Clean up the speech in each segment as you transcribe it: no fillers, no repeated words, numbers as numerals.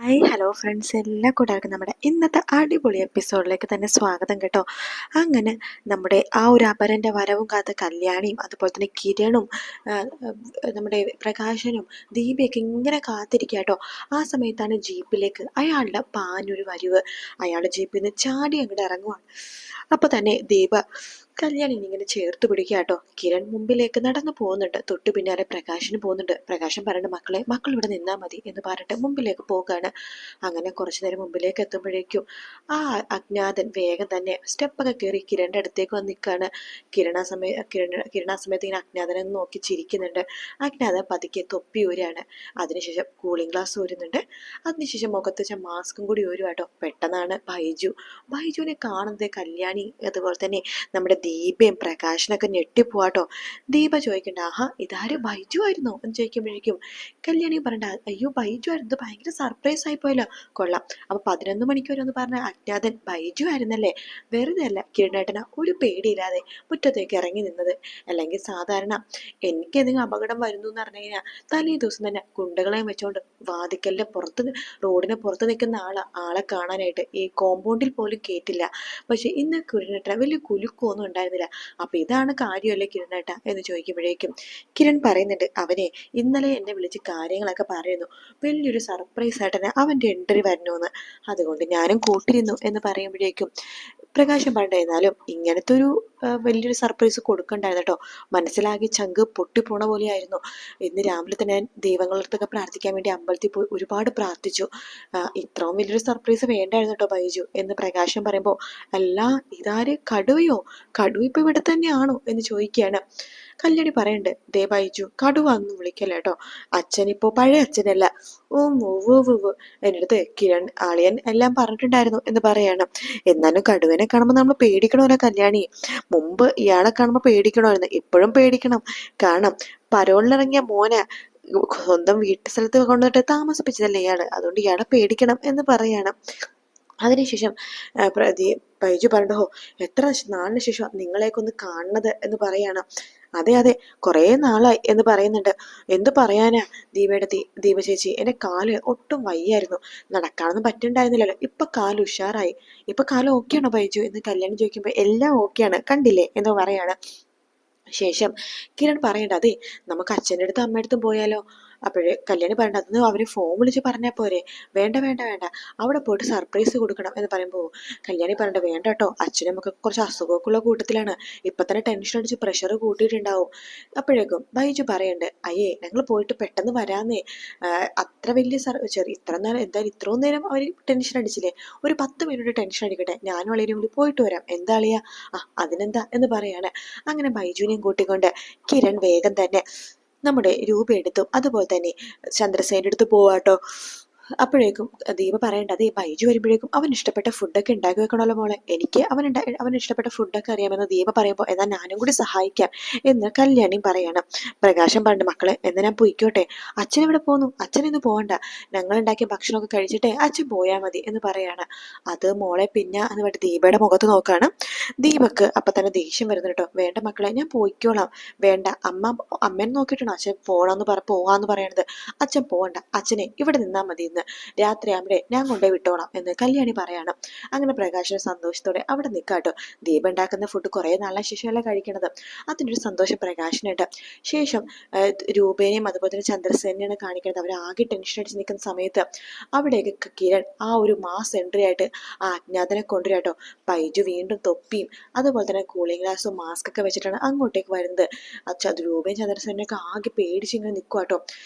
Hi hello friends, എല്ലാ കൂട്ടുകാർക്കും നമ്മുടെ ഇന്നത്തെ അടിപൊളി എപ്പിസോഡിലേക്ക് തന്നെ സ്വാഗതം കേട്ടോ. അങ്ങനെ നമ്മുടെ ആ ഒരു അപരൻ്റെ വരവും കാത്ത കല്യാണിയും അതുപോലെ തന്നെ കിരണും ആ, നമ്മുടെ പ്രകാശനും ദീപയൊക്കെ ഇങ്ങനെ കാത്തിരിക്കുക കേട്ടോ. ആ സമയത്താണ് ജീപ്പിലേക്ക് അയാളുടെ പാഞ്ഞൊരു വരവ്. അയാളുടെ ജീപ്പിൽ നിന്ന് ചാടി അങ്ങോട്ട് ഇറങ്ങുവാണ്. അപ്പോൾ തന്നെ ദീപ കല്യാണി ഇങ്ങനെ ചേർത്ത് പിടിക്കുക കേട്ടോ. കിരൺ മുമ്പിലേക്ക് നടന്നു പോകുന്നുണ്ട്, തൊട്ടു പിന്നാലെ പ്രകാശന് പോകുന്നുണ്ട്. പ്രകാശൻ പറയണ്ട, മക്കൾ ഇവിടെ നിന്നാൽ മതി എന്ന് പറഞ്ഞിട്ട് മുമ്പിലേക്ക് പോകുകയാണ്. അങ്ങനെ കുറച്ചു നേരം മുമ്പിലേക്ക് എത്തുമ്പോഴേക്കും ആ അജ്ഞാതൻ വേഗം തന്നെ സ്റ്റെപ്പൊക്കെ കയറി കിരണിന്റെ അടുത്തേക്ക് വന്ന് നിൽക്കുകയാണ്. കിരണ ആ സമയത്ത് ഇങ്ങനെ അജ്ഞാതനെ നോക്കി ചിരിക്കുന്നുണ്ട്. അജ്ഞാതൻ പതുക്കെ തൊപ്പി ഊരാണ്. അതിനുശേഷം കൂളിംഗ് ഗ്ലാസ് ഊരുന്നുണ്ട്. അതിനുശേഷം മുഖത്ത് വെച്ച മാസ്കും കൂടി ഊരും കേട്ടോ. പെട്ടെന്നാണ് ബൈജുവിനെ കാണുന്നത് കല്യാണി അതുപോലെ തന്നെ നമ്മുടെ ദീപയും പ്രകാശനൊക്കെ ഞെട്ടിപ്പോവാട്ടോ. ദീപ ചോദിക്കണ്ട, ആഹാ ഇതാര് ബൈജു ആയിരുന്നോ എന്ന് ചോദിക്കുമ്പോഴേക്കും കല്യാണി പറയണ്ട, അയ്യോ ബൈജു ആയിരുന്നു, ഭയങ്കര സർപ്രൈസ് ആയി പോയല്ലോ. കൊള്ളാം, അപ്പൊ 11 മണിക്ക് വരെന്ന് പറഞ്ഞ അജ്ഞാതൻ ബൈജു ആയിരുന്നല്ലേ. വെറുതെ അല്ല കിരണേട്ടന ഒരു പേടിയില്ലാതെ മുറ്റത്തേക്ക് ഇറങ്ങി നിന്നത്. അല്ലെങ്കിൽ സാധാരണ എനിക്ക് എന്തെങ്കിലും അപകടം വരുന്നു എന്ന് പറഞ്ഞു കഴിഞ്ഞാൽ തലേ ദിവസം തന്നെ ഗുണ്ടകളെയും വെച്ചോണ്ട് വാതിക്കലിന്റെ പുറത്ത് റോഡിന് പുറത്ത് നിൽക്കുന്ന ആളെ കാണാനായിട്ട് ഈ കോമ്പൗണ്ടിൽ പോലും കേട്ടില്ല. പക്ഷെ ഇന്ന് കിരണേട്ട വലിയ കുലുക്കമൊന്നും ഉണ്ടായിരുന്നില്ല. അപ്പൊ ഇതാണ് കാര്യമല്ലേ കിരണേട്ട എന്ന് ചോദിക്കുമ്പോഴേക്കും കിരൺ പറയുന്നുണ്ട്, അവനെ ഇന്നലെ എന്നെ വിളിച്ച് കാര്യങ്ങളൊക്കെ പറയുന്നു, വലിയൊരു സർപ്രൈസ് ആയിട്ടാണ് അവന്റെ എൻട്രി വരണമെന്ന്, അതുകൊണ്ട് ഞാനും കൂട്ടിരുന്നു എന്ന് പറയുമ്പോഴേക്കും പ്രകാശം പണ്ടായിരുന്നാലും ഇങ്ങനത്തെ ഒരു വലിയൊരു സർപ്രൈസ് കൊടുക്കണ്ടായിരുന്നു കേട്ടോ. മനസ്സിലാകെ ചങ്ക് പൊട്ടിപ്പോണ പോലെയായിരുന്നു. ഇന്ന് രാവിലെ തന്നെ ഞാൻ ദൈവങ്ങളടുത്തൊക്കെ പ്രാർത്ഥിക്കാൻ വേണ്ടി അമ്പലത്തിൽ പോയി ഒരുപാട് പ്രാർത്ഥിച്ചു. ഇത്രയും വലിയൊരു സർപ്രൈസ് വേണ്ടായിരുന്നു കേട്ടോ ബൈജു എന്ന് പ്രകാശം പറയുമ്പോൾ, അല്ല ഇതാര്, കടുവയോ? കടുവ ഇപ്പൊ ഇവിടെ തന്നെയാണോ എന്ന് ചോദിക്കുകയാണ്. കല്യാണി പറയണ്ട്, ദേ ബൈജു കടുവ ഒന്നും വിളിക്കല്ല കേട്ടോ, അച്ഛനിപ്പോ പഴയ അച്ഛനല്ല. ഓ എൻ്റെ അടുത്ത് കിരൺ ആളിയൻ എല്ലാം പറഞ്ഞിട്ടുണ്ടായിരുന്നു എന്ന് പറയാണ്. എന്നാലും കടുവനെ കാണുമ്പോൾ നമ്മൾ പേടിക്കണമല്ലോ കല്യാണി. മുമ്പ് ഇയാളെ കാണുമ്പോൾ പേടിക്കണമായിരുന്നു, ഇപ്പോഴും പേടിക്കണം. കാരണം പരോളിനിറങ്ങിയ മോനെ സ്വന്തം വീട്ടു സ്ഥലത്ത് കൊണ്ടുവന്നിട്ട് താമസിപ്പിച്ചതല്ലേ ഇയാള്, അതുകൊണ്ട് ഇയാളെ പേടിക്കണം എന്ന് പറയാണ്. അതിനുശേഷം ബൈജു പറഞ്ഞു, ഹോ എത്ര നാളിന് ശേഷം നിങ്ങളെയൊക്കെ ഒന്ന് കാണുന്നത് എന്ന് പറയാണ്. അതെ അതെ, കുറേ നാളായി എന്ന് പറയുന്നുണ്ട്. എന്ത് പറയാനാ ദീപ ചേച്ചി, എന്റെ കാല് ഒട്ടും വയ്യായിരുന്നു, നടക്കാനൊന്നും പറ്റുണ്ടായിരുന്നില്ലല്ലോ, ഇപ്പൊ കാല് ഉഷാറായി. ഇപ്പൊ കാല് ഓക്കെയാണോ ബൈജു എന്ന് കല്യാണം ചോദിക്കുമ്പോ എല്ലാം ഓക്കെയാണ്, കണ്ടില്ലേ എന്ന് പറയാണ്. ശേഷം കിരൺ പറയണ്ട, അതെ നമുക്ക് അച്ഛൻ്റെ അടുത്തും അമ്മയുടെ അടുത്തും പോയാലോ. അപ്പോഴേ കല്യാണി പറയണ്ട, അതൊന്ന് അവര് ഫോൺ വിളിച്ച് പറഞ്ഞാൽ പോരെ. വേണ്ട വേണ്ട വേണ്ട, അവിടെ പോയിട്ട് സർപ്രൈസ് കൊടുക്കണം എന്ന് പറയുമ്പോൾ കല്യാണി പറയണ്ട, വേണ്ട കേട്ടോ, അച്ഛനും നമുക്ക് കുറച്ച് അസുഖമൊക്കെ ഉള്ള കൂട്ടത്തിലാണ്, ഇപ്പൊ തന്നെ ടെൻഷൻ അടിച്ച് പ്രഷർ കൂട്ടിയിട്ടുണ്ടാവും. അപ്പോഴേക്കും ബൈജു പറയണ്ട്, അയ്യേ ഞങ്ങൾ പോയിട്ട് പെട്ടെന്ന് വരാന്നേ, അത്ര വലിയ ഇത്ര നേരം എന്തായാലും ഇത്രയും നേരം അവർ ടെൻഷൻ അടിച്ചില്ലേ, ഒരു 10 മിനിറ്റ് ടെൻഷൻ അടിക്കട്ടെ, ഞാനും വളരെയും കൂടി പോയിട്ട് വരാം, എന്താ അളിയാ. അതിനെന്താ എന്ന് പറയാണ്. അങ്ങനെ ബൈജുവിനെയും കൂട്ടിക്കൊണ്ട് കിരൺ വേഗം തന്നെ നമ്മുടെ രൂപ എടുത്തു അതുപോലെ തന്നെ ചന്ദ്രസേന എടുത്ത് പോവാട്ടോ. അപ്പോഴേക്കും ദീപ പറയണ്ട, അതേ ബൈജു വരുമ്പോഴേക്കും അവൻ ഇഷ്ടപ്പെട്ട ഫുഡൊക്കെ ഉണ്ടാക്കി വെക്കണമല്ലോ മോളെ, എനിക്ക് അവൻ ഇഷ്ടപ്പെട്ട ഫുഡൊക്കെ അറിയാമെന്ന് ദീപ പറയുമ്പോൾ എന്നാൽ ഞാനും കൂടി സഹായിക്കാം എന്ന് കല്യാണിയും പറയണം. പ്രകാശം പറഞ്ഞു, മക്കളെ എന്നാ ഞാൻ പോയിക്കോട്ടെ, അച്ഛൻ എവിടെ പോന്നു, അച്ഛനിന്ന് പോകണ്ട, ഞങ്ങൾ ഉണ്ടാക്കിയ ഭക്ഷണമൊക്കെ കഴിച്ചിട്ടേ അച്ഛൻ പോയാൽ മതി എന്ന് പറയാണ്. അത് മോളെ പിന്നെ എന്ന് പറഞ്ഞിട്ട് ദീപയുടെ മുഖത്ത് നോക്കാണ്. ദീപക്ക് അപ്പൊ തന്നെ ദേഷ്യം വരുന്നു കേട്ടോ. വേണ്ട മക്കളെ, ഞാൻ പോയിക്കോളാം. വേണ്ട, അമ്മേനെ നോക്കിയിട്ടാണോ അച്ഛൻ പോവാന്ന് പറയണത്. അച്ഛൻ പോകണ്ട, അച്ഛനെ ഇവിടെ നിന്നാൽ മതി, ഇന്ന് രാത്രി ആകുമ്പഴേ ഞാൻ കൊണ്ടുപോയി വിട്ടോളാം എന്ന് കല്യാണി പറയണം. അങ്ങനെ പ്രകാശന സന്തോഷത്തോടെ അവിടെ നിൽക്കാട്ടോ. ദീപ ഉണ്ടാക്കുന്ന ഫുഡ് കുറെ നാളിന് ശേഷമല്ല കഴിക്കണത്, അതിൻ്റെ ഒരു സന്തോഷം പ്രകാശനുണ്ട്. ശേഷം രൂപേനെയും അതുപോലെ തന്നെ ചന്ദ്രസേനെയാണ് കാണിക്കുന്നത്. അവർ ആകെ ടെൻഷൻ അടിച്ച് നിൽക്കുന്ന സമയത്ത് അവിടേക്ക് കിരൺ ആ ഒരു മാസ് എൻട്രി ആയിട്ട് ആ അജ്ഞാതനെ കൊണ്ടുവരാട്ടോ. ബൈജു വീണ്ടും തൊപ്പിയും അതുപോലെ തന്നെ കൂളിംഗ് ഗ്ലാസും മാസ്ക് ഒക്കെ വെച്ചിട്ടാണ് അങ്ങോട്ടേക്ക് വരുന്നത്. രൂപയും ചന്ദ്രസേനൊക്കെ ആകെ പേടിച്ചിങ്ങനെ നിൽക്കുവാട്ടോ.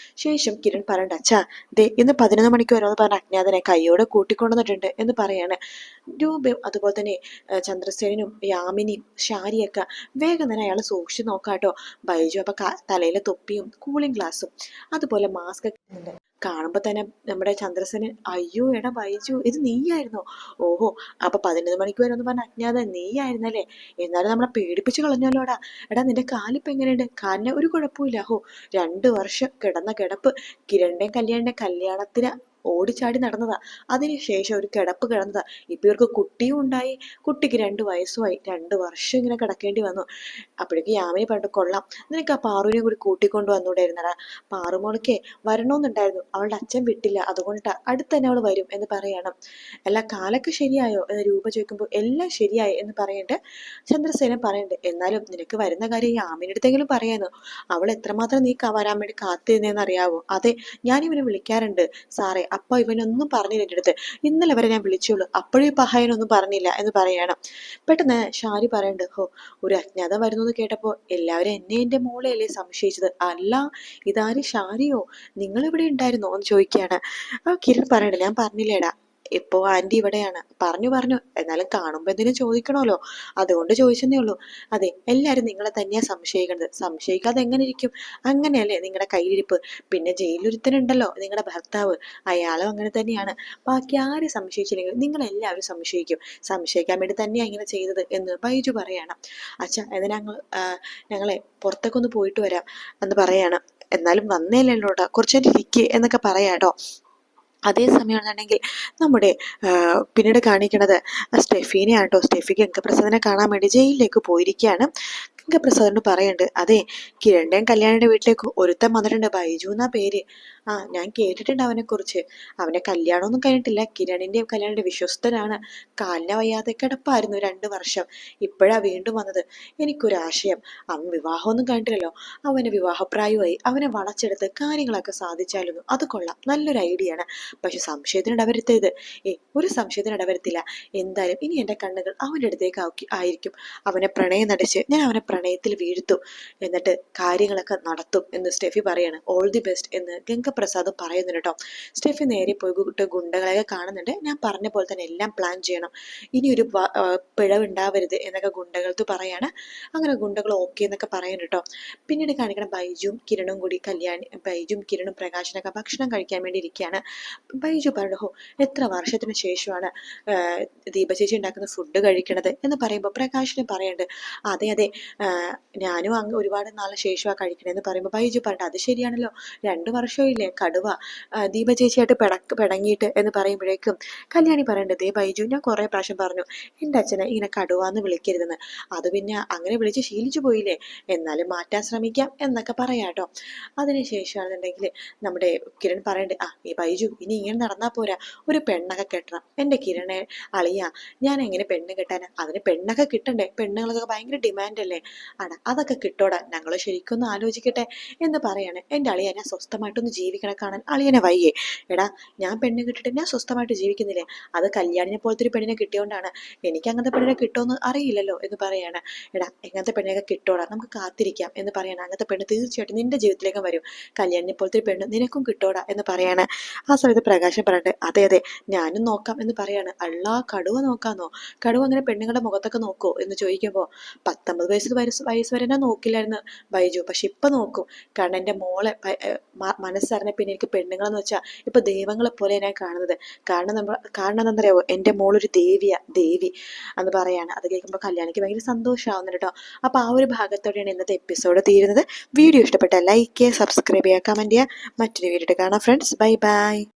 ശേഷം കിരൺ പറയണ്ട, അച്ഛാ ദേ ഇന്ന് 11 മണിക്ക് വരാമെന്ന് പറഞ്ഞ അജ്ഞാതനെ കൈയോടെ കൂട്ടിക്കൊണ്ടുവന്നിട്ടുണ്ട് എന്ന് പറയാണ്. രൂപയും അതുപോലെ തന്നെ ചന്ദ്രസേനും യാമിനിയും ഷാരിയൊക്കെ വേഗം തന്നെ അയാളെ സൂക്ഷിച്ച് നോക്കാട്ടോ. ബൈജു അപ്പൊ തലയിലെ തൊപ്പിയും കൂളിംഗ് ഗ്ലാസും അതുപോലെ മാസ്ക് ഒക്കെ കാണുമ്പോ തന്നെ നമ്മുടെ ചന്ദ്രസേനൻ, അയ്യോ എടാ ബൈജു ഇത് നീയായിരുന്നോ, ഓഹോ അപ്പൊ 11 മണിക്ക് വരാമെന്ന് പറഞ്ഞ അജ്ഞാതൻ നീയായിരുന്നല്ലേ, എന്നാലും നമ്മളെ പേടിപ്പിച്ച് കളഞ്ഞല്ലോടാ. എടാ നിന്റെ കാലിപ്പോ എങ്ങനെയുണ്ട്, കാലിന് ഒരു കുഴപ്പമില്ല. ഹോ 2 വർഷം കിടന്ന കിടപ്പ്, കിരണിന്റെയും കല്യാണിന്റെയും കല്യാണത്തിന് ഓടിച്ചാടി നടന്നതാ. അതിനുശേഷം ഒരു കിടപ്പ് കിടന്നതാ. ഇപ്പൊ ഇവർക്ക് കുട്ടിയും ഉണ്ടായി. കുട്ടിക്ക് 2 വയസ്സുമായി. 2 വർഷം ഇങ്ങനെ കിടക്കേണ്ടി വന്നു. അപ്പോഴേക്ക് യാമിനി പറഞ്ഞു, കൊള്ളാം, നിനക്ക് ആ പാറുവിനെ കൂടി കൂട്ടിക്കൊണ്ട് വന്നൂടായിരുന്നടാ. പാറുമോൾക്ക് വരണമെന്നുണ്ടായിരുന്നു, അവളുടെ അച്ഛൻ വിട്ടില്ല, അതുകൊണ്ടാ. അടുത്ത് തന്നെ അവൾ വരും എന്ന് പറയണം. അല്ല, കാലൊക്കെ ശരിയായോ എന്ന് രൂപ ചോദിക്കുമ്പോൾ എല്ലാം ശരിയായി എന്ന് പറയുന്നുണ്ട്. ചന്ദ്രസേനൻ പറയുന്നുണ്ട്, എന്നാലും നിനക്ക് വരുന്ന കാര്യം യാമിനി അടുത്തെങ്കിലും പറയാനോ. അവൾ എത്രമാത്രം നീ വരാൻ വേണ്ടി കാത്തിരുന്നേന്ന് അറിയാവോ? അതെ, ഞാൻ ഇവനെ വിളിക്കാറുണ്ട് സാറേ, അപ്പൊ ഇവനൊന്നും പറഞ്ഞില്ല എൻ്റെ അടുത്ത്. ഇന്നലെ വരെ ഞാൻ വിളിച്ചോളൂ, അപ്പോഴും ഈ പഹായനൊന്നും പറഞ്ഞില്ല എന്ന് പറയണം. പെട്ടെന്ന് ഷാരി പറയുന്നുണ്ട്, ഹോ, ഒരു അജ്ഞാത വരുന്നു എന്ന് കേട്ടപ്പോൾ എല്ലാവരും എൻ്റെ മോളെയല്ലേ സംശയിച്ചത്. അല്ല, ഇതാര്, ഷാരിയോ? നിങ്ങൾ ഇവിടെ ഉണ്ടായിരുന്നോ എന്ന് ചോദിക്കുകയാണ്. കിരൺ പറയണ്ട, ഞാൻ പറഞ്ഞില്ലേടാ, ഇപ്പോ ആന്റി ഇവിടെയാണ്. പറഞ്ഞു എന്നാലും കാണുമ്പോ എന്തിനും ചോദിക്കണമല്ലോ, അതുകൊണ്ട് ചോദിച്ചെന്നേ ഉള്ളൂ. അതെ, എല്ലാരും നിങ്ങളെ തന്നെയാ സംശയിക്കുന്നത്. സംശയിക്കാതെ എങ്ങനെ ഇരിക്കും? അങ്ങനെയല്ലേ നിങ്ങളുടെ കയ്യിലിരിപ്പ്. പിന്നെ ജയിലൊരുത്തനുണ്ടല്ലോ, നിങ്ങളുടെ ഭർത്താവ്, അയാളും അങ്ങനെ തന്നെയാണ്. ബാക്കി ആര് സംശയിച്ചില്ലെങ്കിൽ നിങ്ങൾ എല്ലാവരും സംശയിക്കും. സംശയിക്കാൻ വേണ്ടി തന്നെയാ ഇങ്ങനെ ചെയ്തത് എന്ന് ബൈജു പറയാണ്. അച്ഛാ, എന്നാ ഞങ്ങളെ പുറത്തൊക്കെ ഒന്ന് പോയിട്ട് വരാം എന്ന് പറയാണ്. എന്നാലും വന്നേലല്ലോടാ, കുറച്ചേരം ഇരിക്കുക എന്നൊക്കെ പറയാട്ടോ. അതേ സമയമാണെന്നുണ്ടെങ്കിൽ നമ്മുടെ പിന്നീട് കാണിക്കണത് സ്റ്റെഫീനെ ആട്ടോ. സ്റ്റെഫി ഗംഗപ്രസാദിനെ കാണാൻ വേണ്ടി ജയിലിലേക്ക് പോയിരിക്കുകയാണ്. ഗംഗപ്രസാദിനോട് പറയുന്നുണ്ട്, അതെ, കിരണിന്റെയും കല്യാണിയുടെ വീട്ടിലേക്ക് ഒരുത്തൻ വന്നിട്ടുണ്ട്, ബൈജു എന്നാ പേര്. ഞാൻ കേട്ടിട്ടുണ്ട് അവനെ കുറിച്ച്. അവന്റെ കല്യാണമൊന്നും കഴിഞ്ഞിട്ടില്ല, കിരണിന്റെയും കല്യാണിന്റെ വിശ്വസ്തനാണ്. കാലിന് വയ്യാതെ കിടപ്പായിരുന്നു 2 വർഷം. ഇപ്പോഴാ വീണ്ടും വന്നത്. എനിക്കൊരാശയം, അവൻ വിവാഹമൊന്നും കഴിഞ്ഞിട്ടില്ലല്ലോ, അവന് വിവാഹപ്രായമായി. അവനെ വളച്ചെടുത്ത് കാര്യങ്ങളൊക്കെ സാധിച്ചാലൊന്നും. അത് കൊള്ളാം, നല്ലൊരു ഐഡിയ ആണ്. പക്ഷെ സംശയത്തിന് ഇടവരുത്തരുത്. ഒരു സംശയത്തിന് ഇടവരുത്തില്ല. എന്തായാലും ഇനി എൻ്റെ കണ്ണുകൾ അവൻ്റെ അടുത്തേക്ക് ആയിരിക്കും. അവനെ പ്രണയം നടിച്ച് ഞാൻ അവനെ പ്രണയത്തിൽ വീഴ്ത്തും, എന്നിട്ട് കാര്യങ്ങളൊക്കെ നടത്തും എന്ന് സ്റ്റെഫി പറയാണ്. ഓൾ ദി ബെസ്റ്റ് എന്ന് ഗംഗപ്രസാദ് പറയുന്നുണ്ട് കേട്ടോ. സ്റ്റെഫി നേരെ പോയി ഗുണ്ടകളെയൊക്കെ കാണുന്നുണ്ട്. ഞാൻ പറഞ്ഞ പോലെ തന്നെ എല്ലാം പ്ലാൻ ചെയ്യണം, ഇനി ഒരു പിഴവുണ്ടാവരുത് എന്നൊക്കെ ഗുണ്ടകൾക്ക് പറയാണ്. അങ്ങനെ ഗുണ്ടകൾ ഓക്കെ എന്നൊക്കെ പറയുന്നുണ്ട് കേട്ടോ. പിന്നീട് കാണിക്കണം ബൈജുവും കിരണും കൂടി ബൈജുവും കിരണും പ്രകാശനൊക്കെ ഭക്ഷണം കഴിക്കാൻ വേണ്ടി ഇരിക്കുകയാണ്. ബൈജു പറഞ്ഞു, ഹോ, എത്ര വർഷത്തിന് ശേഷമാണ് ദീപ ചേച്ചി ഉണ്ടാക്കുന്ന ഫുഡ് കഴിക്കണത് എന്ന് പറയുമ്പോൾ പ്രകാശിന് പറയുന്നുണ്ട്, അതെ, ഞാനും അങ്ങ് ഒരുപാട് നാളെ ശേഷമാണ് കഴിക്കണേന്ന് പറയുമ്പോൾ ബൈജു പറഞ്ഞു, അത് ശരിയാണല്ലോ, 2 വർഷമില്ലേ കടുവ ദീപ ചേച്ചിയായിട്ട് പിണങ്ങിയിട്ട് എന്ന് പറയുമ്പോഴേക്കും കല്യാണി പറയുന്നുണ്ട്, ദേ ബൈജു, ഞാൻ കുറേ പ്രാവശ്യം പറഞ്ഞു എൻ്റെ അച്ഛനെ ഇങ്ങനെ കടുവ എന്ന് വിളിക്കരുതെന്ന്. അത് പിന്നെ അങ്ങനെ വിളിച്ച് ശീലിച്ചു പോയില്ലേ, എന്നാലും മാറ്റാൻ ശ്രമിക്കാം എന്നൊക്കെ പറയാട്ടോ. അതിനുശേഷമാണെന്നുണ്ടെങ്കിൽ നമ്മുടെ കിരൺ പറയുന്നുണ്ട്, ഈ ബൈജു ഇനി ഇങ്ങനെ നടന്നാൽ പോരാ, ഒരു പെണ്ണൊക്കെ കെട്ടണം. എൻ്റെ കിരണെ അളിയ, ഞാൻ എങ്ങനെ പെണ്ണ് കെട്ടാനാ? അതിന് പെണ്ണൊക്കെ കിട്ടണ്ടേ? പെണ്ണുങ്ങളൊക്കെ ഭയങ്കര ഡിമാൻഡ് അല്ലേ? അതൊക്കെ കിട്ടോടാ, ഞങ്ങൾ ശരിക്കൊന്ന് ആലോചിക്കട്ടെ എന്ന് പറയാണ്. എൻ്റെ അളിയ, ഞാൻ സ്വസ്ഥമായിട്ടൊന്ന് ജീവിക്കണ കാണാൻ അളിയനെ വയ്യേ? എടാ, ഞാൻ പെണ്ണ് കിട്ടിട്ട് ഞാൻ സ്വസ്ഥമായിട്ട് ജീവിക്കുന്നില്ലേ? അത് കല്യാണിനെ പോലത്തെ ഒരു പെണ്ണിനെ കിട്ടിയോണ്ടാണ്. എനിക്ക് അങ്ങനത്തെ പെണ്ണിനെ കിട്ടുമെന്ന് അറിയില്ലല്ലോ എന്ന് പറയാണ്. എടാ, എങ്ങനത്തെ പെണ്ണിനൊക്കെ കിട്ടോടാ, നമുക്ക് കാത്തിരിക്കാം എന്ന് പറയാണ്. അങ്ങനത്തെ പെണ്ണ് തീർച്ചയായിട്ടും നിന്റെ ജീവിതത്തിലേക്കും വരും. കല്യാണിനെ പോലത്തെ ഒരു പെണ്ണ് നിനക്കും കിട്ടോടാ എന്ന് പറയാണ്. ആ സമയത്ത് പ്രകാശൻ പറഞ്ഞിട്ട്, അതെ, ഞാനും നോക്കാം എന്ന് പറയാണ്. അള്ളാ, കടുവ നോക്കാന്നോ? കടുവ അങ്ങനെ പെണ്ണുങ്ങളുടെ മുഖത്തൊക്കെ നോക്കോ എന്ന് ചോദിക്കുമ്പോൾ 19 വയസ്സ് വരെ ഞാൻ നോക്കില്ലായിരുന്നു ബൈജു, പക്ഷെ ഇപ്പൊ നോക്കും. കാരണം എൻ്റെ മോളെ മനസ്സറിഞ്ഞ പിന്നെ എനിക്ക് പെണ്ണുങ്ങളെന്ന് വെച്ചാൽ ഇപ്പൊ ദൈവങ്ങളെ പോലെ ഞാൻ കാണുന്നത്. കാരണം എന്താണെന്നറിയാവോ, എൻ്റെ മോളൊരു ദേവി എന്ന് പറയാണ്. അത് കേൾക്കുമ്പോൾ കല്യാണിക്ക് ഭയങ്കര സന്തോഷമാവുന്നുണ്ട് കേട്ടോ. അപ്പൊ ആ ഒരു ഭാഗത്തോടെയാണ് ഇന്നത്തെ എപ്പിസോഡ് തീരുന്നത്. വീഡിയോ ഇഷ്ടപ്പെട്ടാൽ ലൈക്ക് ചെയ്യുക, സബ്സ്ക്രൈബ് ചെയ്യുക, കമന്റ് ചെയ്യുക. മറ്റൊരു വീഡിയോ കാണാം ഫ്രണ്ട്സ്. Bye bye.